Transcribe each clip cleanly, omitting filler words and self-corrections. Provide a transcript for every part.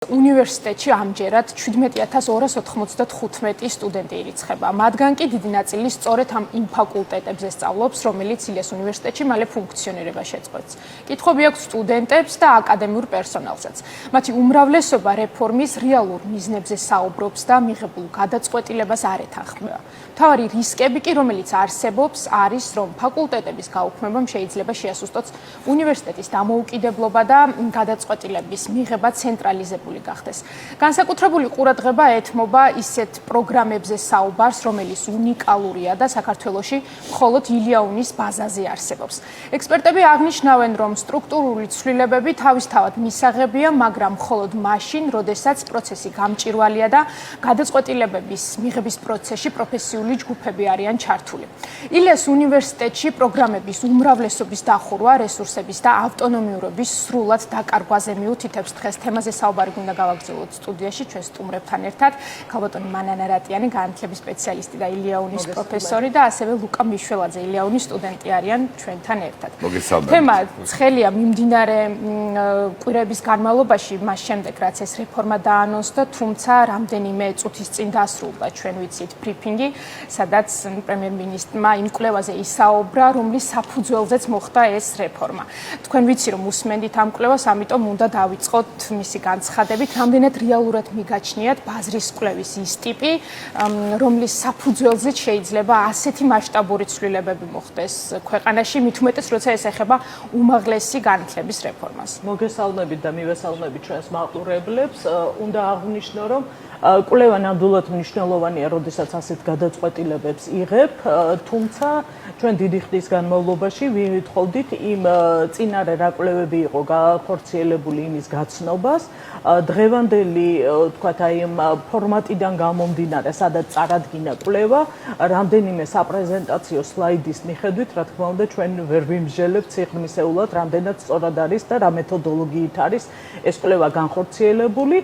უნივერსიტეტში ამჯერად 17295 სტუდენტი ირიცხება. მათგან კი დიდი ნაწილი სწორედ იმ ფაკულტეტებზე სწავლობს, რომელიც ილიას უნივერსიტეტში მალე ფუნქციონირება შეწყვეტს. კითხვები აქვს სტუდენტებს და აკადემიურ პერსონალსაც. მათი უმრავლესობა რეფორმის რეალურ მიზნებზე საუბრობს და მიღებულ გადაწყვეტილებას არ ეთანხმება. მთავარი რისკები კი, რომელიც არსებობს, არის, რომ ფაკულტეტების გაუქმებამ შეიძლება შეასუსტოს უნივერსიტეტის დამოუკიდებლობა და გადაწყვეტილების მიღება ცენტრალიზებული გახდეს. განსაკუთრებული ყურადღება ეთმობა ისეთ პროგრამებზე საუბარს, რომელიც უნიკალურია და საქართველოში მხოლოდ ილიაუნის ბაზაზე არსებობს. ექსპერტები აღნიშნავენ, რომ სტრუქტურული ცვლილებები თავისთავად მისაღებია, მაგრამ მხოლოდ მაშინ, როდესაც პროცესი გამჭვირვალეა და გადაწყვეტილებების მიღების პროცესში პროფესიული ჯგუფები არიან ჩართული. ილიას უნივერსიტეტში პროგრამების უმრავლესობის დახურვა, რესურსების და ავტონომიურობის სრულად დაკარგვაზე მიუთითებს. დღეს თემაზე საუბარი უნდა გავაგრძელოთ სტუდიაში ჩვენ სტუმრებთან ერთად. ქალბატონი მანანა რატიანი, განათლების სპეციალისტი და ილიაუნის პროფესორი და ასევე ლუკა მიშველაძე, ილიაუნის სტუდენტი არიან ჩვენთან ერთად. თემა ცხელია მიმდინარე კვირების განმავლობაში, მას შემდეგ რაც ეს რეფორმა დაანონსდა, თუმცა რამდენიმე წუთის წინ დასრულდა, ჩვენ ვიცით, ბრიფინგი, სადაც პრემიერ-მინისტრმა იმ კვლევაზე ისაუბრა, რომლის საფუძველზეც მოხდა ეს რეფორმა. თქვენ ვიცი, რომ უსმენდით ამ კვლევას, ამიტომ უნდა დავიწყოთ მისი განცხადებით, რამდენად რეალურად მიგაჩნიათ ბაზრის კვლევის ის ტიპი, რომლის საფუძველზეც შეიძლება ასეთი მასშტაბური ცვლილებები მოხდეს ქვეყანაში, მით უმეტეს, როცა ეს ეხება უმაღლესი განათლების რეფორმას. მოგესალმებით და მივესალმებით ჩვენს მაყურებლებს. უნდა აღვნიშნო, რომ კვლევა ნამდვილად მნიშვნელოვანია, როდესაც ასეთ გადაწყვეტილებებს იღებ, თუმცა ჩვენ დიდი ხნის განმავლობაში ვითხოვდით იმ წინარე რა კვლევები იყო გახორციელებული იმის გაცნობას. დღევანდელი, თქვათ, აი იმ ფორმატიდან გამომდინარე, სადაც წარადგინა კვლევა, რამდენიმე საპრეზენტაციო სლაიდის მიხედვით, რა თქმა უნდა, ჩვენ ვერ ვიმსჯელებთ სიღრმისეულად, რამდენად სწორად არის და რა მეთოდოლოგიით არის ეს კვლევა განხორციელებული,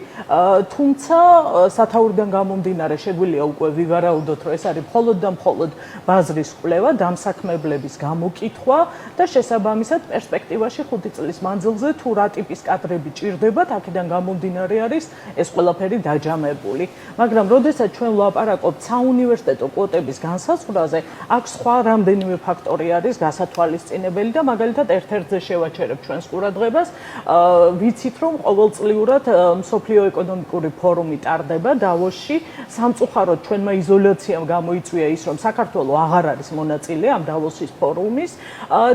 თუმცა სათაურიდან გამომდინარე შეგვიძლია უკვე ვივარაუდოთ, რომ ეს არის მხოლოდ და მხოლოდ ბაზრის კვლევა, დამსაქმებლების გამოკითხვა და შესაბამისად პერსპექტივაში 5 წლის მანძილზე თუ რა ტიპის კადრები ჭირდებათ, აქედან გამომდინარე არის ეს ყველაფერი დაჯამებული. მაგრამ როდესაც ჩვენ ვლაპარაკობთ საუნივერსიტეტო კვოტების განსაზღვრაზე, აქ სხვა რამდენიმე ფაქტორი არის გასათვალისწინებელი და მაგალითად ერთ-ერთზე შევაჩერებ ჩვენს ყურადღებას. ვიცით, რომ ყოველწლიურად მსოფლიო ეკონომიკური ფორუმი ტარდება დავოსში. სამწუხაროდ ჩვენმა იზოლაციამ გამოიწვია ის, რომ საქართველო აღარ არის მონაწილე ამ დავოსის ფორუმის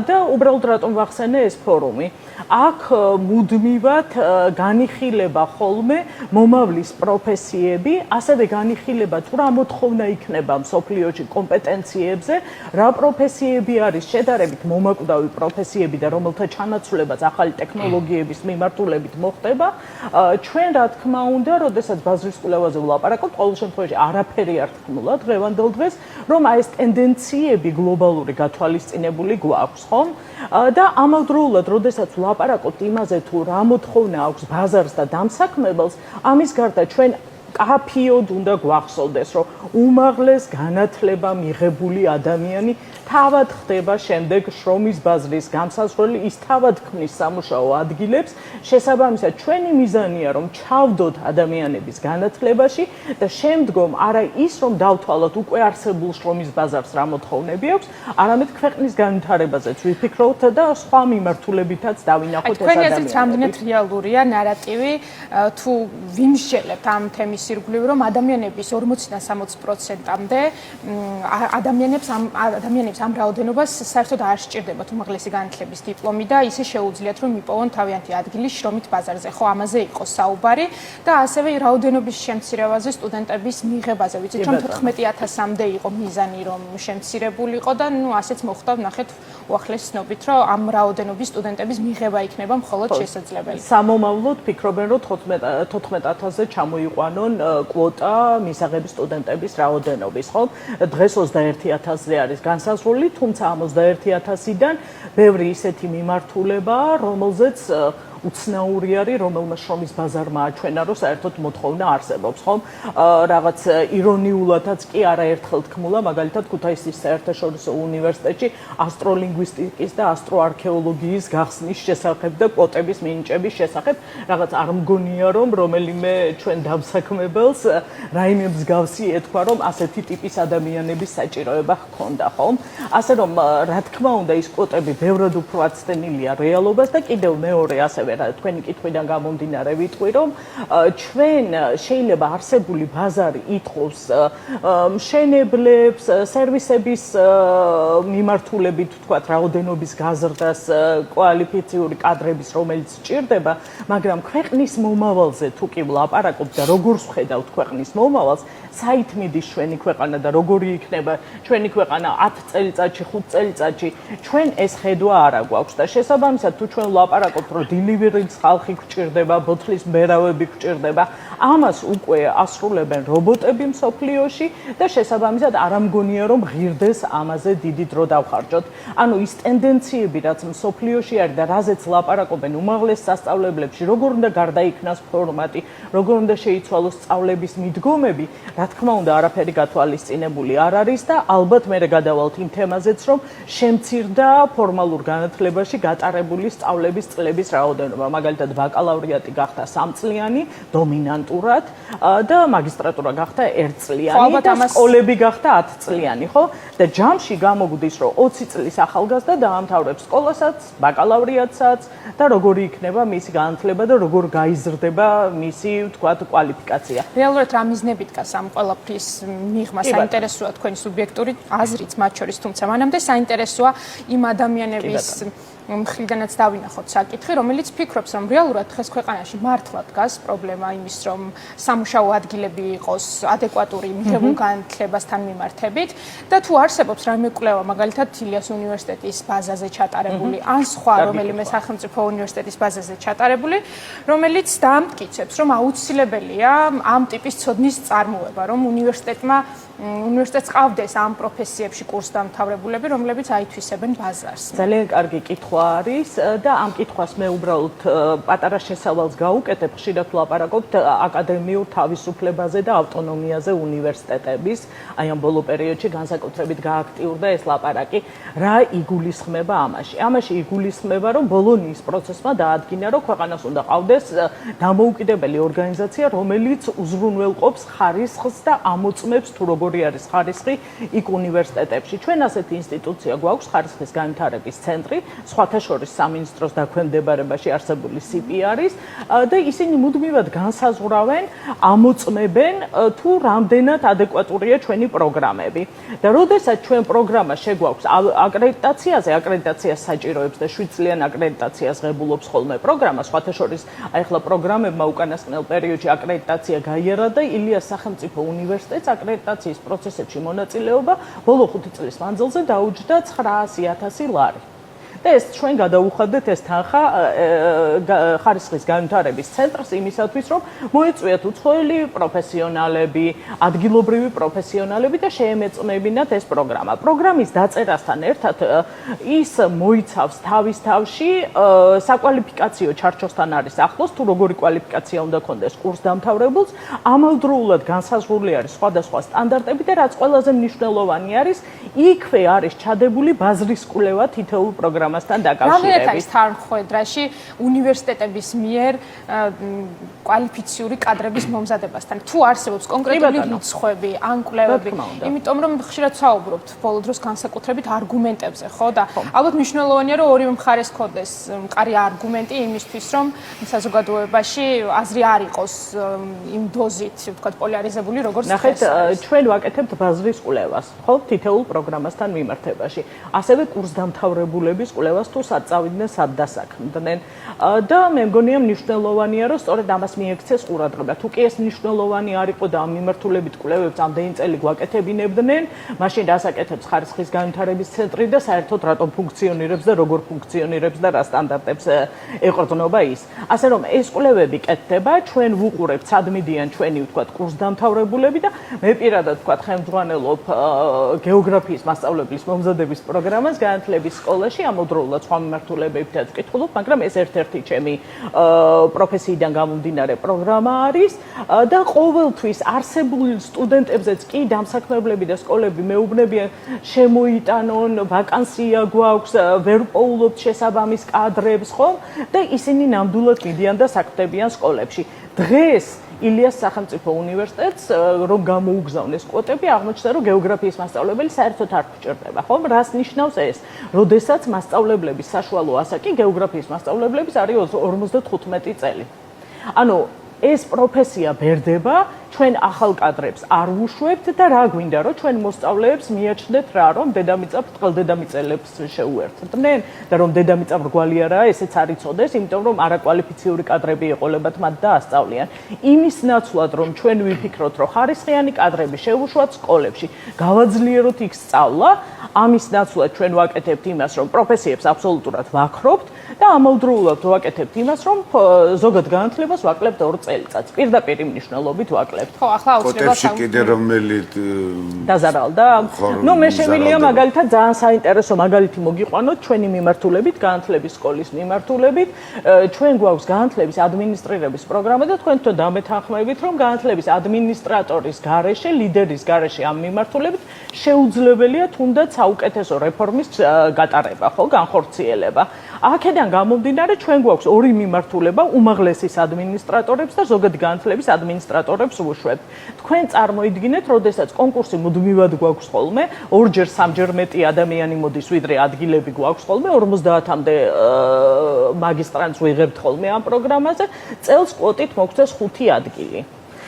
და უბრალოდ რატომ ვახსენე ეს ფორუმი. აქ მუდმივად განიხილება ხოლმე მომავლის პროფესიები, ასევე განიხილება თუ რა მოთხოვნა იქნება მსოფლიოში კომპეტენციებზე, რა პროფესიები არის შედარებით მომაკვდავი პროფესიები და რომელთა ჩანაცვლებაც ახალი ტექნოლოგიების მიმართულებით მოხდება. ჩვენ რა თქმა უნდა, როდესაც ბაზრის კვლევაზე ვლაპარაკობთ, ყოველ შემთხვევაში არაფერი არ თქმულა დღევანდელ დღეს, რომ აი ეს ტენდენციები გლობალური გათვალისწინებული გვაქვს, ხომ? და ამავდროულად, როდესაც ვლაპარაკობთ იმაზე, თუ რა მოთხოვნა აქვს ბაზარს და დამსაქმებელს, ამის გარდა ჩვენ კაფიოდ უნდა გვახსოვდეს, რომ უმაღლეს განათლება მიღებული ადამიანი თავად ხდება შემდეგ შრომის ბაზრის გამსაზღვრელი, ის თავად ქმნის სამუშაო ადგილებს. შესაბამისად, ჩვენი მიზანია, რომ ჩავდოთ ადამიანების განათლებაში და შემდგომ არა ის, რომ დავთვალოთ უკვე არსებულ შრომის ბაზარს რა მოთხოვნები აქვს, არამედ ქვეყნის განვითარებაზეც ვიფიქროთ და სხვა მიმართულებითაც დავინახოთ ეს ადამიანები. თქვენი აზრით, რამდენად რეალურია ნარატივი, თუ ვიმსჯელებთ ამ თემის ირგვლივ, რომ ადამიანების 40-დან 60%-მდე ადამიანებს ამ რაოდენობას საერთოდ არ სჭირდებათ უმაღლესი განათლების დიპლომი და ისე შეუძლიათ, რომ იპოვონ თავიანთი ადგილი შრომით ბაზარზე. ხო, ამაზე იყო საუბარი და ასევე რაოდენობის შემცირებაზე სტუდენტების მიღებაზე. ვიცით, რომ 14000-მდე იყო მიზანი, რომ შემცირებულიყო და ასეც მოხდა, ნახეთ, უახლეს ცნობით, რომ ამ რაოდენობის სტუდენტების მიღება იქნება მხოლოდ შესაძლებელი. სამომავლოდ ფიქრობენ, რომ 14000-ზე ჩამოიყვანონ კვოტა მისაღები სტუდენტების რაოდენობის, ხო? დღეს 21000-ზე არის განსაზღვრული, თუმცა ამ 21000-დან ბევრი ისეთი მიმართულებაა, რომელზეც უცნაური არის, რომელმა შრომის ბაზარმა აჩვენა, რომ საერთოდ მოთხოვნა არსებობს, ხომ? რაღაც ირონიულადაც კი არაერთხელ თქმულა, მაგალითად ქუთაისის საერთაშორისო უნივერსიტეტში ასტროლინგვისტიკის და ასტროარქეოლოგიის გახსნის შესახებ და კვოტების მინიჭების შესახებ რაღაც არ მგონია, რომ რომელიმე ჩვენ დამსაქმებელს რაიმე მსგავსი ეთქვა, რომ ასეთი ტიპის ადამიანების საჭიროება ჰქონდა, ხომ? ასე რომ, რა თქმა უნდა, ის კვოტები ბევრად უფრო აცდენილია რეალობას და კიდევ მეორე ასევე თქვენი კითხვიდან გამომდინარე ვიტყვი, რომ ჩვენ შეიძლება არსებული ბაზარი ითხოვს მშენებლებს, სერვისების მიმართულებით, ვთქვათ, რაოდენობის გაზრდას, კვალიფიციური კადრების, რომელიც სჭირდება, მაგრამ ქვეყნის მომავალზე თუ კი ვლაპარაკობთ და როგორ ვხედავთ ქვეყნის მომავალს, საით მიდის ჩვენი ქვეყანა და როგორი იქნება ჩვენი ქვეყანა 10 წელიწადში, 5 წელიწადში, ჩვენ ეს ხედვა არ აგვაქვს და შესაბამისად თუ ჩვენ ვლაპარაკობთ, რომ delivery-ს ხალხი გვჭირდება, ბოთლის მბერავები გვჭირდება, ამას უკვე ასრულებენ რობოტები მსოფლიოში და შესაბამისად არ ამგონია, რომ ღირდეს ამაზე დიდი დრო დავხარჯოთ. ანუ ის ტენდენციები, რაც მსოფლიოში არის და რაზეც ლაპარაკობენ უმაღლეს სასწავლებლებში, როგორ უნდა გარდაიქმნას ფორმატი, როგორ უნდა შეიცვალოს სწავლების მიდგომები, რა თქმა უნდა, არაფერი გათვალისწინებული არ არის და ალბათ მე გადავალთ იმ თემაზეც, რომ შემცირდა ფორმალურ განათლებაში გატარებული სწავლების წლების რაოდენობა. მაგალითად, ბაკალავრიატი გახდა 3 წლიანი დომინანტურად და მაგისტრატურა გახდა 1 წლიანი და სკოლები გახდა 10 წლიანი, ხო? და ჯამში გამოგვდის, რომ 20 წლის ახალგაზრდა დაამთავრებს სკოლასაც, ბაკალავრიატსაც და როგორი იქნება მისი განათლება და როგორ გაიზრდება მისი, ვთქვათ, კვალიფიკაცია. რეალურად რა მიზნები დგას ამ ყველაფრის მიღმა? საინტერესოა თქვენი სუბიექტური აზრით, მათ შორის, თუმცა მანამდე საინტერესოა იმ ადამიანების მხრიდანაც დავინახოთ საკითხი, რომელიც ფიქრობს, რომ რეალურად დღეს ქვეყანაში მართლა დგას პრობლემა იმის, რომ სამუშაო ადგილები იყოს ადეკვატური მიღებულ განათლებასთან მიმართებით და თუ არსებობს რაიმე კვლევა, მაგალითად ილიას უნივერსიტეტის ბაზაზე ჩატარებული, ან სხვა რომელიმე სახელმწიფო უნივერსიტეტის ბაზაზე ჩატარებული, რომელიც დაამტკიცებს, რომ აუცილებელია ამ ტიპის ცოდნის წარმოება, რომ უნივერსიტეტს ყავდეს ამ პროფესიებში კურსდამთავრებულები, რომლებიც აითვისებენ ბაზარს. ძალიან კარგი კითხვა არის და ამ კითხვას მე უბრალოდ პატარა შესავალს გავუკეთებ, ხშირად ვლაპარაკობთ აკადემიურ თავისუფლებაზე და ავტონომიაზე უნივერსიტეტების, აი ამ ბოლო პერიოდში განსაკუთრებით გააქტიურდა ეს ლაპარაკი, რა იგულისხმება ამაში. ამაში იგულისხმება, რომ ბოლონიის პროცესმა დაადგინა, რომ ქვეყანას უნდა ყავდეს დამოუკიდებელი ორგანიზაცია, რომელიც უზრუნველყოფს ხარისხს და ამოწმებს თუ როგორი არის ხარისხი იქ უნივერსიტეტებში. ჩვენ ასეთი ინსტიტუცია გვაქვს, ხარისხის განვითარების ცენტრი, სხვათა შორის სამინისტროს დაქვემდებარებაში არსებული CPR-ის და ისინი მუდმივად განსაზღვრავენ, ამოწმებენ თუ რამდენად ადეკვატურია ჩვენი პროგრამები. და როდესაც ჩვენ პროგრამა შეგვაქვს აკრედიტაციაზე, აკრედიტაციას საჭიროებს და 7 წლიან აკრედიტაციას ღებულობს ხოლმე პროგრამა, სხვათა შორის აი ახლა პროგრამებმა უკანასკნელ პერიოდში აკრედიტაცია გაიარა და ილიას სახელმწიფო უნივერსიტეტს აკრედიტაციის პროცესებში მონაწილეობა ბოლო 5 წლის მანძილზე დაუჯდა 900,000 ლარი. და ეს ჩვენ გადაუხადეთ ეს თანხა ხარისხის განვითარების ცენტრს იმისათვის, რომ მოეწვიათ უცხოელი პროფესიონალები, ადგილობრივი პროფესიონალები და შეემეწმებინათ ეს პროგრამა. პროგრამის დაწერასთან ერთად ის მოიცავს თავის თავში საკვალიფიკაციო ჩარჩოსთან არის ახლოს, თუ როგორი კვალიფიკაცია უნდა ქონდეს კურსდამთავრებულს, ამავდროულად განსაზღვრული არის სხვადასხვა სტანდარტები და რაც ყველაზე მნიშვნელოვანი არის, იქვე არის ჩადებული ბაზრის კვლევა თითოეულ პროგრამასთან დაკავშირებით. რამდენად არის თანხმოედრაში უნივერსიტეტების მიერ კვალიფიციური კადრების მომზადებასთან? თუ არსებობს კონკრეტული რიცხვები, ან კვლევები, იმიტომ რომ ხშირად საუბრობთ ბოლო დროს განსაკუთრებით არგუმენტებზე, ხო? და ალბათ მნიშვნელოვანია, რომ ორივე მხარეს ქონდეს მყარი არგუმენტი იმისთვის, რომ საზოგადოებაში აზრი არ იყოს იმ დოზით, ვთქვათ, პოლარიზებული, როგორც ნახეთ, ჩვენ ვაკეთებთ ბაზრის კვლევას, ხო, თითოეულ პროგრამასთან მიმართებაში. ასევე კურსდამთავრებულების კვლევას თუ სად წავიდნენ, სად დასაქმდნენ. და მე მგონია მნიშვნელოვანია, რომ სწორედ ამას მიექცეს ყურადღება. თუ კი ეს მნიშვნელოვანი არ იყო და ამ მიმართულებით კვლევებს ამდენი წელი გვაკეთებინებდნენ, მაშინ დასაკეთებს ხარისხის განვითარების ცენტრი და საერთოდ რატომ ფუნქციონირებს და როგორ ფუნქციონირებს და რა სტანდარტებს ეყრდნობა ის. ასე რომ ეს კვლევები კეთდება, ჩვენ ვუყურებთ სად მიდიან ჩვენი, ვთქვათ, კურსდამთავრებულები და მე პირადად, ვთქვათ, ხელმძღვანელობ გეოგრაფიის მასწავლებლის მომზადების პროგრამას განათლების სკოლაში, ამავდროულად ამავდროულად სხვა მიმართულებებითაც ვკითხულობ, მაგრამ ეს ერთ-ერთი ჩემი პროფესიიდან გამომდინარე პროგრამა არის და ყოველთვის არსებულ სტუდენტებზეც კი დამსაქმებლები და სკოლები მეუბნებიან შემოიტანონ, ვაკანსია გვაქვს, ვერ პოულობთ შესაბამის კადრებს, ხომ? და ისინი ნამდვილად მიდიან და საქმდებიან სკოლებში. დღეს ილიას სახელმწიფო უნივერსიტეტს რომ გამოუგზავნეს კვოტები, აღმოჩნდა რომ გეოგრაფიის მასწავლებელი საერთოდ არ გჭირდება, ხომ? რას ნიშნავს ეს? როდესაც მასწავლებლების საშუალო ასაკი გეოგრაფიის მასწავლებლების არის 55 წელი. ანუ ეს პროფესია ბერდება, ჩვენ ახალ კადრებს არ ვუშვებთ და რა გვინდა რომ ჩვენ მოსწავლეებს მიაჩნდეთ რა რომ დედამიწა ბრტყელდედამიწელებს შეუერთდნენ და რომ დედამიწა მრგვალი არაა, ესეც არ იცოდეს, იმიტომ რომ არაკვალიფიციური კადრები ეყოლებათ მათ და ასწავლიან. იმის ნაცვლად რომ ჩვენ ვიფიქროთ რომ ხარისხიანი კადრები შევუშვათ სკოლებში, გავაძლიეროთ იქ სწავლა, ამის ნაცვლად ჩვენ ვაკეთებთ იმას რომ პროფესიებს აბსოლუტურად ვაქრობთ და ამავდროულად ვაკეთებთ იმას რომ ზოგად განათლებას ვაკლებთ 2 წელიწადს. პირდაპირ მნიშვნელობით ვაკლებთ. ხო, ახლა აუცილებლად კიდე რომელი დაზარალდა. ნუ მე შემიძლია მაგალითად ძალიან საინტერესო მაგალითი მოგიყვანოთ ჩვენი მიმართულებით, განათლების სკოლის მიმართულებით. ჩვენ გვაქვს განათლების ადმინისტრირების პროგრამა და თქვენ თვითონ დამეთანხმებით, რომ განათლების ადმინისტრატორის გარეშე, ლიდერის გარეშე ამ მიმართულებით შეუძლებელია თუნდაც საუკეთესო რეფორმის გატარება, ხო, განხორციელება. აქედან გამომდინარე ჩვენ გვაქვს ორი მიმართულება, უმაღლესის ადმინისტრატორებს და ზოგადი განათლების ადმინისტრატორებს ვუშვებთ. თქვენ წარმოიდგინეთ, როდესაც კონკურსი მუდმივად გვაქვს ხოლმე, ორჯერ სამჯერ მეტი ადამიანი მოდის, ვიდრე ადგილები გვაქვს ხოლმე, 50-მდე მაგისტრანტს ვიღებთ ხოლმე ამ პროგრამაზე, წელს კვოტით მოგცეს 5 ადგილი.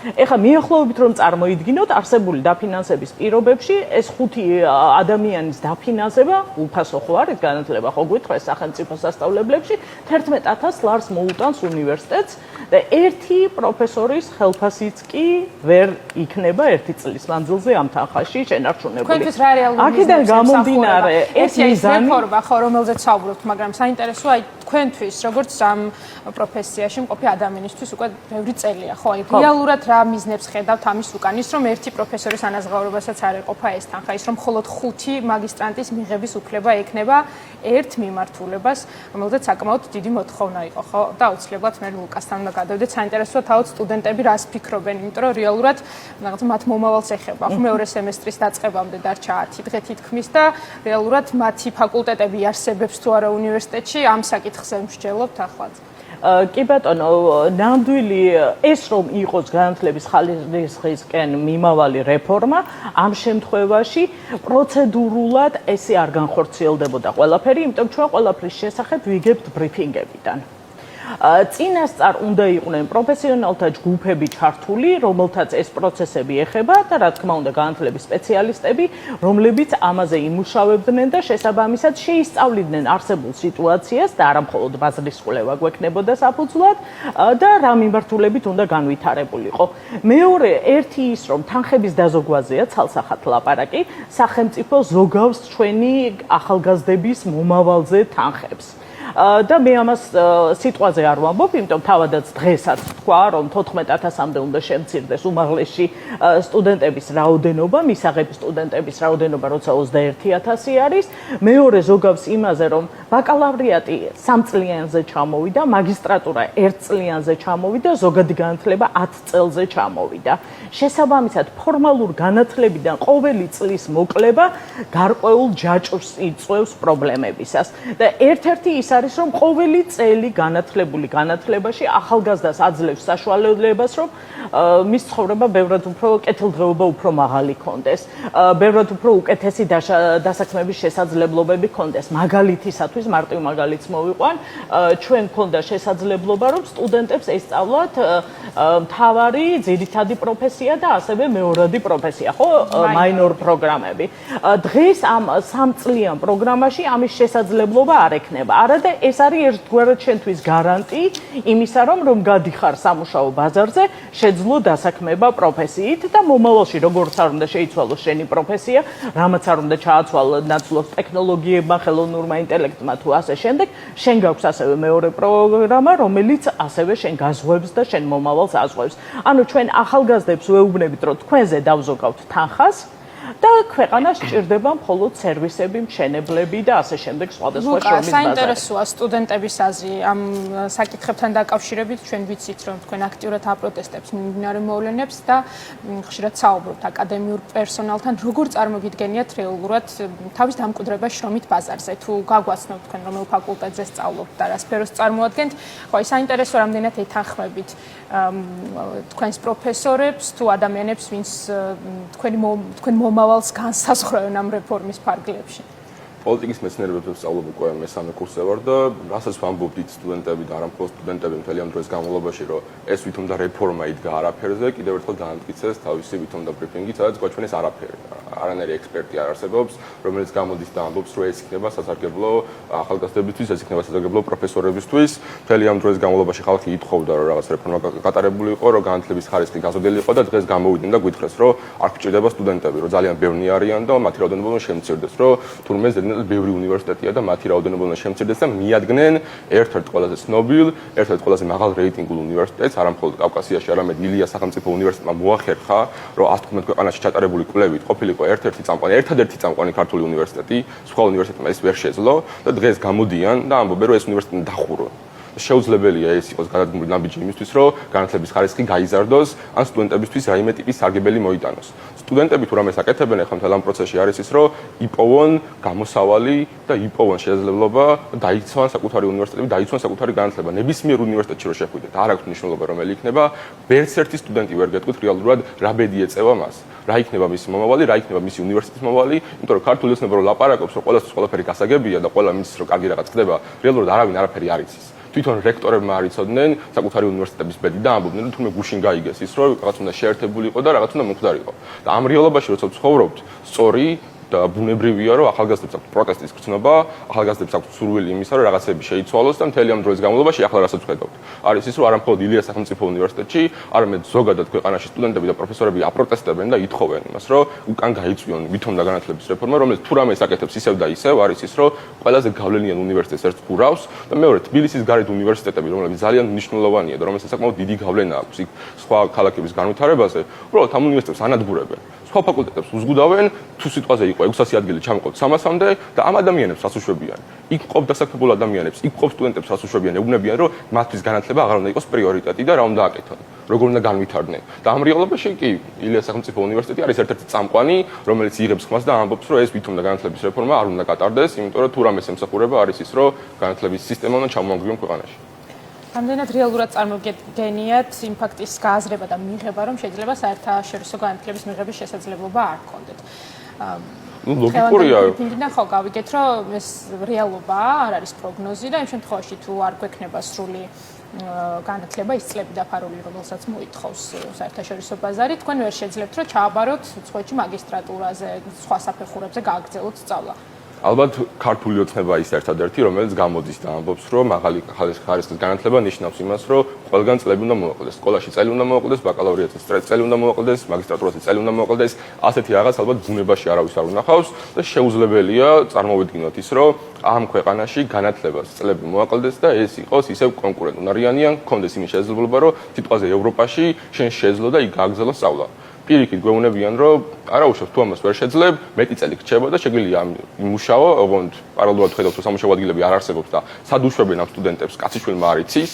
ეხლა მიახლოებით რომ წარმოიდგინოთ არსებული დაფინანსების პირობებში ეს 5 ადამიანის დაფინანსება უფასო ხო არის განათლება ხო გვითხრეს სახელმწიფო სასწავლებლებში 11000 ლარს მოუტანს უნივერსიტეტს და ერთი ප්‍රოფესორის ხელფასიც კი ვერ იქნება ერთი წლის მანძილზე ამ თანხაში შენარჩუნებული. თქვენთვის რა რეალური აქედან გამომდინარე ეს მიზანი რეფორმა ხო რომელზეც საუბრობთ, მაგრამ საინტერესოა აი თქვენთვის როგორც ამ პროფესიაში მყოფი ადამიანისთვის უკვე ბევრი წელია ხო აი რეალურად რა მიზნებს ხედავთ ამის უკან ის რომ ერთი პროფესორის ანაზღაურებასაც არ ეყოფა ეს თანხა ის რომ მხოლოდ 5 მაგისტრანტის მიღების უფლება ექნება ერთ მიმართულებას რომელზეც საკმაოდ დიდი მოთხოვნა იყო ხო და აუცილებლად მე ლუკასთან უნდა გადავდეთ საინტერესოა თავად სტუდენტები რას ფიქრობენ იმიტომ რომ რეალურად რაღაც მათ მომავალს ეხება ხო მეორე სემესტრის დაწყებამდე დარჩა 10 დღე თითქმის და რეალურად მათი ფაკულტეტები არსებობს თუ არა უნივერსიტეტში ამ საკითხზე მსჯელობთ ახლაც კი ბატონო, ნამდვილი ეს რომ იყოს განათლების ხარისხისკენ მიმავალი რეფორმა, ამ შემთხვევაში პროცედურულად ესე არ განხორციელდებოდა ყველაფერი, იმიტომ ჩვენ ყველაფრის შესახებ ვიგებთ ბრიფინგებიდან. წინასწარ უნდა იყვნენ პროფესიონალთა ჯგუფები ჩართული, რომელთაც ეს პროცესები ეხება და რა თქმა უნდა განათლების სპეციალისტები, რომლებიც ამაზე იმუშავებდნენ და შესაბამისად შეისწავლიდნენ არსებულ სიტუაციას და არა მხოლოდ ბაზრის კვლევა გვექნებოდა საფუძვლად და რა მიმართულებით უნდა განვითარებულიყო. მეორე ერთი ის რომ თანხების დაზოგვაზეა ცალსახად ლაპარაკი, სახელმწიფო ზოგავს ჩვენი ახალგაზრდების მომავალზე თანხებს. და მე ამას სიტყვაზე არ ვამბობ, იმიტომ თავადაც დღესაც თქვა, რომ 14000-მდე უნდა შემცირდეს უმაღლესში სტუდენტების რაოდენობა, მისაღები სტუდენტების რაოდენობა, როცა 21000 არის. მეორე ზოგავს იმაზე, რომ ბაკალავრიატი 3 წლიანზე ჩამოვიდა, მაგისტრატურა 1 წლიანზე ჩამოვიდა, ზოგადი განათლება 10 წელზე ჩამოვიდა. შესაბამისად, ფორმალურ განათლებიდან ყოველი წლის მოკლება გარკვეულ ჯაჭვს იწვევს პრობლემებისას. და ერთ-ერთი ის არის რომ ყოველი წელი განათლებული განათლებაში ახალგაზრდას აძლევს საშუალებას რომ მის ცხოვრება ბევრად უფრო კეთილდღეობა უფრო მაღალი კონდეს, ბევრად უფრო უკეთესი დასაქმების შესაძლებლობები კონდეს. მაგალითისათვის მარტივ მაგალითს მოვიყვან, ჩვენ გქონდა შესაძლებლობა რომ სტუდენტებს ესწავლათ მთავარი ძირითადი პროფესია და ასევე მეორადი პროფესია, ხო, მაინორ პროგრამები. დღეს ამ 3 წლიან პროგრამაში ამის შესაძლებლობა არ ექნება. არა და ეს არის ერთგვარად ჩვენთვის გარანტი იმისა, რომ გადიხარ სამუშაო ბაზარზე, შეძლო დასაქმება პროფესიით და მომავალში როგორც არ უნდა შეიცვალოს შენი პროფესია, რამაც არ უნდა ჩააცვალო ნაცვლად ტექნოლოგიებმა, ხელოვნურმა ინტელექტმა თუ ასე შემდეგ, შენ გაქვს ასევე მეორე პროგრამა, რომელიც ასევე შენ გაზღვევს და შენ მომავალს აზღვევს. ანუ ჩვენ ახალგაზრდებს ვეუბნებით, რომ თქვენზე დავზოგავთ თანხას და ქვეყანას სჭირდება მხოლოდ სერვისები, მშენებლები და ასე შემდეგ სხვადასხვა შრომის ბაზარი. საინტერესოა სტუდენტების აზრი ამ საკითხებთან დაკავშირებით. ჩვენ ვიცით, რომ თქვენ აქტიურად აპროტესტებთ მიმდინარე მოვლენებს და ხშირად საუბრობთ აკადემიურ პერსონალთან, როგორ წარმოგიდგენიათ რეალურად თავის დამკვიდრება შრომით ბაზარზე. თუ გაგვაცნობთ თქვენ რომელ ფაკულტეტზე სწავლობთ და რა სფეროს წარმოადგენთ, ხო, საინტერესო რამდენად ეთანხმებით თქვენს პროფესორებს თუ ადამიანებს, ვინც თქვენ მომავალს განსაზღვრავენ ამ რეფორმის ფარგლებში. პოლიტიკის მეცნიერებებზე ვსწავლობ უკვე მესამე კურსზე ვარ და რასაც ვამბობთ სტუდენტები და არა მხოლოდ სტუდენტები მთელი ამ დროის განმავლობაში, რომ ეს ვითომ და რეფორმა იდგა არაფერზე, კიდევ ერთხელ დაამტკიცეს თავისი ვითომ და ბრიფინგი, სადაც გვაჩვენეს არაფერი. არანაირი ექსპერტი არ არსებობს, რომელიც გამოდის და ამბობს, რომ ეს იქნება სასარგებლო ახალგაზრდებისთვის, ეს იქნება სასარგებლო პროფესორებისთვის. მთელი ამ დროის განმავლობაში ხალხი ითხოვდა, რომ რაღაც რეფორმა გატარებული იყო, რომ განათლების ხარისხი გაზრდილი იყო და დღეს გამოვიდნენ და გითხრეს, რომ არ გვჭირდება სტუდენტები, რომ ძალიან ბევრი არიან და მათი რაოდენობა უნდა შემცირდეს, რომ თურმე ბევრი უნივერსიტეტია და მათი რაოდენობა უნდა შემცირდეს და მიადგნენ ერთ-ერთ ყველაზე ცნობილ, ერთ-ერთ ყველაზე მაღალ რეიტინგულ უნივერსიტეტს, არა მხოლოდ კავკასიაში, არამედ ილიას სახელმწიფო უნივერსიტეტმა მოახერხა, რომ 115 ქვეყანაში ჩატარებული კვლევით ყოფილიყო ერთ-ერთი წამყვანი, ერთადერთი წამყვანი ქართული უნივერსიტეტი, სხვა უნივერსიტეტმა ეს ვერ შეძლო და დღეს გამოდიან და ამბობენ, რომ ეს უნივერსიტეტი დახურო. შეუძლებელია ეს იყოს გადადგმული ნაბიჯი იმისთვის, რომ განათლების ხარისხი გაიზარდოს, ან სტუდენტებისთვის რაიმე ტიპის სარგებელი მოიტანოს. სტუდენტები თუ რამეს აკეთებენ ახლა მთელ ამ პროცესში არის ის, რომ იპოვონ გამოსავალი და იპოვონ შესაძლებლობა დაიცვან საკუთარი უნივერსიტეტები, დაიცვან საკუთარი განათლება. ნებისმიერ უნივერსიტეტში რო შეხვიდეთ, არ აქვს მნიშვნელობა რომელი იქნება, ვერც ერთი სტუდენტი ვერ გეტყვით რეალურად რა ბედი ეწევა მას. რა იქნება მისი მომავალი, რა იქნება მისი უნივერსიტეტის მომავალი, იმიტომ რომ ქართული ოცნება რო ლაპარაკობს, რომ ყველასთვის ყველაფერი გასაგებია და ყველა მის რომ კარგი რაღაც ხდება, რეალურად არავინ არაფერი არ იცის. თვითონ რექტორებმა არ იცოდნენ საკუთარი უნივერსიტეტების ბედი და ამბობდნენ, რომ თურმე გუშინ გაიგეს ის, რომ რაღაც უნდა შეერთებული იყო და რაღაც უნდა მომხდარიყო. და ამ რეალობაში როცა ვცხოვრობთ, სწორი და ბუნებრივია, რომ ახალგაზრდებს აქვს პროტესტის გრძნობა, ახალგაზრდებს აქვს სურვილი იმისა, რომ რაღაცები შეიცვალოს და მთელი ამ დროის განმავლობაში ახლა რასაც ვხედავთ. არის ის, რომ არა მხოლოდ ილიას სახელმწიფო უნივერსიტეტში, არამედ ზოგადად ქვეყანაში სტუდენტები და პროფესორები აპროტესტებენ და ითხოვენ იმას, რომ უკან გაიწვიონ ვითომ და განათლების რეფორმა, რომელიც თუ რამეს აკეთებს ისევ და ისევ, არის ის, რომ ყველაზე გავლენიან უნივერსიტეტს ერთ ხურავს და მეორე თბილისის გარეთ უნივერსიტეტები, რომლებიც ძალიან მნიშვნელოვანია და რომელსაც საკმაოდ დიდი გავლენა აქვს იქ სხვა ქალაქების განვითარებაზე, უბრალოდ ამ უნივერსიტეტებს ანადგურებენ. სხვა ფაკულტეტებს უზღუდავენ, თუ სიტყვაზე იყო 600 ადგილი ჩამოყოთ 300-მდე და ამ ადამიანებს რას უშვებიან? იქ ყოფ დასაქმებულ ადამიანებს, იქ ყოფ სტუდენტებს რას უშვებიან? ეუბნებიან, რომ მათთვის განათლება აღარ უნდა იყოს პრიორიტეტი და რა უნდა აკეთონ, როგორ უნდა განვითარდნენ. და ამ რეალობაში კი ილიას სახელმწიფო უნივერსიტეტი არის ერთ-ერთი წამყვანი, რომელიც იღებს ხმას და ამბობს, რომ ეს ვითომ და განათლების რეფორმა არ უნდა გატარდეს, იმიტომ რომ თუ რამეს ემსახურება არის ის, რომ განათლების სისტემა უნდა ჩამოაგდიონ ქვეყანაში. რამდენად რეალურად წარმოგედგენიათ იმ ფაქტის გააზრება და მიღება, რომ შეიძლება საერთაშორისო განათლების მიღების შესაძლებლობა არ გქონდეთ. ლოგიკურია. ფინდიდან ხო გავიგეთ, რომ ეს რეალობაა, არ არის პროგნოზი და იმ შემთხვევაში თუ არ გვექნება სრული განათლება ის წლები დაფარული, რომელსაც მოითხოვს საერთაშორისო ბაზარი, თქვენ ვერ შეძლებთ, რომ ჩააბაროთ უცხოეთში მაგისტრატურაზე, სხვა საფეხურებზე გააგრძელოთ სწავლა. ალბათ ქართული ოცნება ის ერთადერთი, რომელიც გამოდის და ამბობს, რომ მაღალი ხარისხის განათლება ნიშნავს იმას, რომ ყველგან წლები უნდა მოაკლდეს. სკოლაში წელი უნდა მოაკლდეს, ბაკალავრიატის წელი უნდა მოაკლდეს, მაგისტრატურაში წელი უნდა მოაკლდეს. ასეთი რაღაც ალბათ ბუნებაში არავის არ უნახავს და შეუძლებელია წარმოვიდგინოთ ის, რომ ამ ქვეყანაში განათლებას წლები მოაკლდეს და ეს იყოს ისევ კონკურენტუნარიანი, გქონდეს იმის შესაძლებლობა, რომ სიტყვაზე ევროპაში შენ შეძლო და იქ გააგრძელო სწავლა. პირიქით გვეუბნებიან, რომ არა უშავს თუ ამას ვერ შეძლებ, მეტი წელი გრჩება და შეგვიძლია იმუშაო, ოღონდ პარალელურად ხედავთ, რომ სამუშაო ადგილები არ არსებობს და სად უშვებენ ამ სტუდენტებს, კაციშვილმა არ იცის,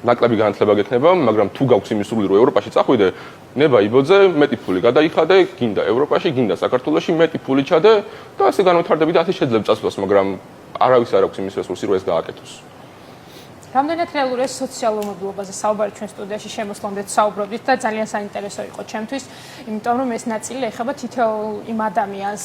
ნაკლები განათლება გექნება, მაგრამ თუ გაქვს იმის სურვილი, რომ ევროპაში წახვიდე, ნება იბოძე, მეტი ფული გადაიხადე, გინდა ევროპაში, გინდა საქართველოში, მეტი ფული ჩადე და ასე განვითარდები და ასე შეძლებ წასვლას, მაგრამ არავის არ აქვს იმის რესურსი, რომ ეს გააკეთოს. რამდენად რეალურია სოციალურ მობილობაზე საუბარი ჩვენ სტუდიაში შემოსვლამდე საუბრობდით და ძალიან საინტერესო იყო ჩემთვის, იმიტომ რომ ეს ნაწილი ეხება თითოეულ იმ ადამიანს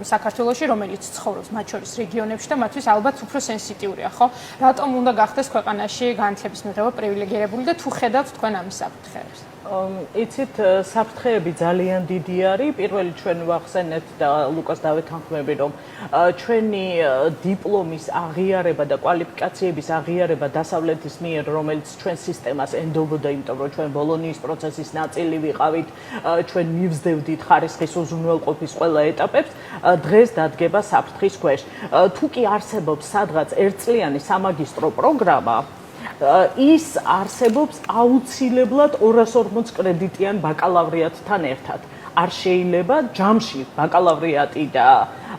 საქართველოში, რომელიც ცხოვრობს მათ შორის რეგიონებში და მათთვის ალბათ უფრო სენსიტიურია, ხო? რატომ უნდა გახდეს ქვეყანაში განათლების მიღება პრივილეგირებული და თუ ხედავთ თქვენ ამის საფრთხეებს? იცით, საფრთხეები ძალიან დიდი არის. პირველი ჩვენ ვახსენეთ და ლუკას დავეთანხმები, რომ ჩვენი დიპლომის აღიარება და კვალიფიკაციების აღიარება დასავლეთის მიერ, რომელიც ჩვენ სისტემას ენდობოდა, იმიტომ რომ ჩვენ ბოლონიის პროცესის ნაწილი ვიყავით, ჩვენ მივსდევდით ხარისხის უზრუნველყოფის ყველა ეტაპებს, დღეს დადგება საფრთხის ქვეშ. თუ კი არსებობს სადღაც ერთწლიანი სამაგისტრო პროგრამა, ის არსებობს აუცილებლად 240 კრედიტიან ბაკალავრიატთან ერთად. არ შეიძლება ჯამში ბაკალავრიატი და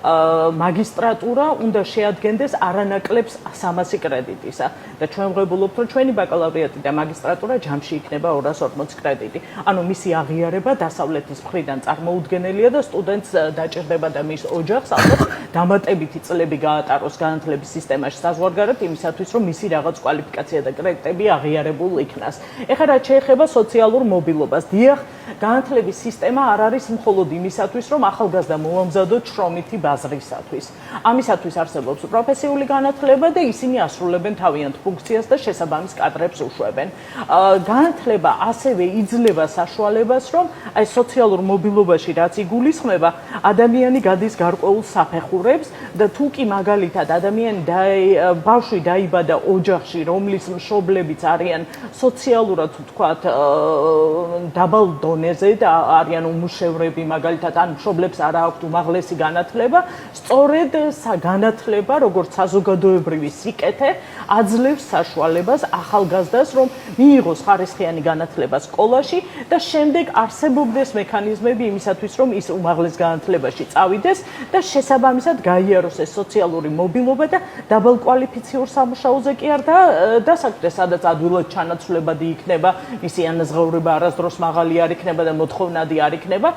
მაგისტრატურა უნდა შეადგენდეს არანაკლებს 300 კრედიტისა და ჩვენ ვღებულობთ რომ ჩვენი ბაკალავრიატი და მაგისტრატურა ჯამში იქნება 240 კრედიტი. ანუ მისი აღიარება დასავლეთის მხრიდან წარმოუდგენელია და სტუდენტს დაჭირდება და მის ოჯახს ალბათ დამატებითი წლები გაატაროს განათლების სისტემაში საზღვარგარეთ იმისათვის რომ მისი რაღაც კვალიფიკაცია და კრედიტები აღიარებულ იქნას. ეხლა რაც შეეხება სოციალურ მობილობას, დიახ, განათლების სისტემა არ არის მხოლოდ იმისათვის რომ ახალგაზრდა მოამზადოთ შრომითი ბაზრისათვის. ამისათვის არსებობს პროფესიული განათლება და ისინი ასრულებენ თავიანთ ფუნქციას და შესაბამის კადრებს უშვებენ. განათლება ასევე იძლევა საშუალებას, რომ აი სოციალურ მობილობაში რაც იგულისხმება, ადამიანი გადის გარკვეულ საფეხურებს და თუ კი მაგალითად ადამიანი ბავშვი დაიბადა ოჯახში, რომლის მშობლებიც არიან სოციალურად ვთქვათ დაბალ დონეზე და არიან უმუშევრები მაგალითად ან მშობლებს არ აქვთ უმაღლესი განათლება, სწორედ განათლება, როგორც საზოგადოებრივი სიკეთე, აძლევს საშუალებას ახალგაზრდას, რომ მიიღოს ხარისხიანი განათლება სკოლაში და შემდეგ არსებობდეს მექანიზმები იმისათვის, რომ ის უმაღლეს განათლებაში წავიდეს და შესაბამისად გაიაროს ეს სოციალური მობილობა და დაბალ კვალიფიციურ სამუშაოზე კი არ დასაქმდეს, სადაც ადვილად ჩანაცვლებადი იქნება, მისი ანაზღაურება არასდროს მაღალი არ იქნება და მოთხოვნადი არ იქნება,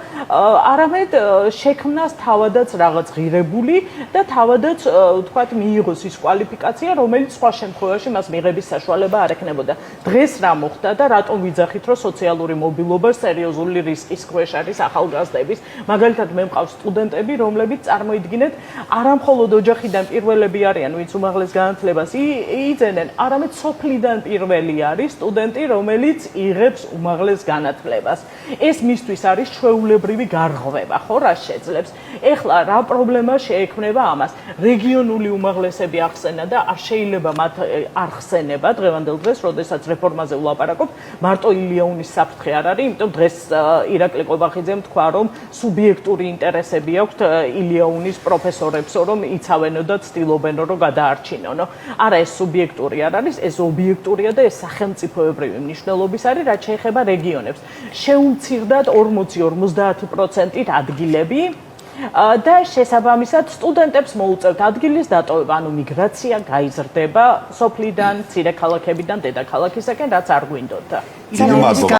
არამედ შექმნას თავადაც რაღაც ღირებული და თავადაც ვთქვათ მიიღოს ის კვალიფიკაცია, რომელიც სხვა შემთხვევაში მას მიღების საშუალება არ ექნებოდა. დღეს რა მოხდა და რატომ ვიძახით, რომ სოციალური მობილობა სერიოზული რისკის ქვეშ არის ახალგაზრდების. მაგალითად, მე მყავს სტუდენტები, რომლებიც წარმოიდგინეთ, არამხოლოდ ოჯახიდან პირველები არიან, ვინც უმაღლეს განათლებას იძენენ, არამედ სოფლიდან პირველი არის სტუდენტი, რომელიც იღებს უმაღლეს განათლებას. ეს მისთვის არის ჩვეულებრივი გარღვევა, ხო, რა შეძლებს. ეხლა რა პრობლემა შეექმნება ამას? რეგიონული უმაღლესები ახსენა და არ შეიძლება მათ არ ხსენება დღევანდელ დღეს, როდესაც რეფორმაზე ვლაპარაკობ, მარტო ილიაუნის საფრთხე არ არის, იმიტომ დღეს ირაკლი ყობახიძემ თქვა, რომ სუბიექტური ინტერესები აქვთ ილიაუნის პროფესორებსო, რომ იცავენო და ცდილობენო, რომ გადაარჩინონო. არა, ეს სუბიექტური არ არის, ეს ობიექტურია და ეს სახელმწიფოებრივი მნიშვნელობის არის, რაც შეეხება რეგიონებს. შეუმცირდათ 40-50%-ით ადგილები და შესაბამისად სტუდენტებს მოუწევთ ადგილის დატოვება, ანუ მიგრაცია გაიზრდება სოფლიდან, მცირე ქალაქებიდან დედაქალაქისაკენ, რაც არ გვინდოდა.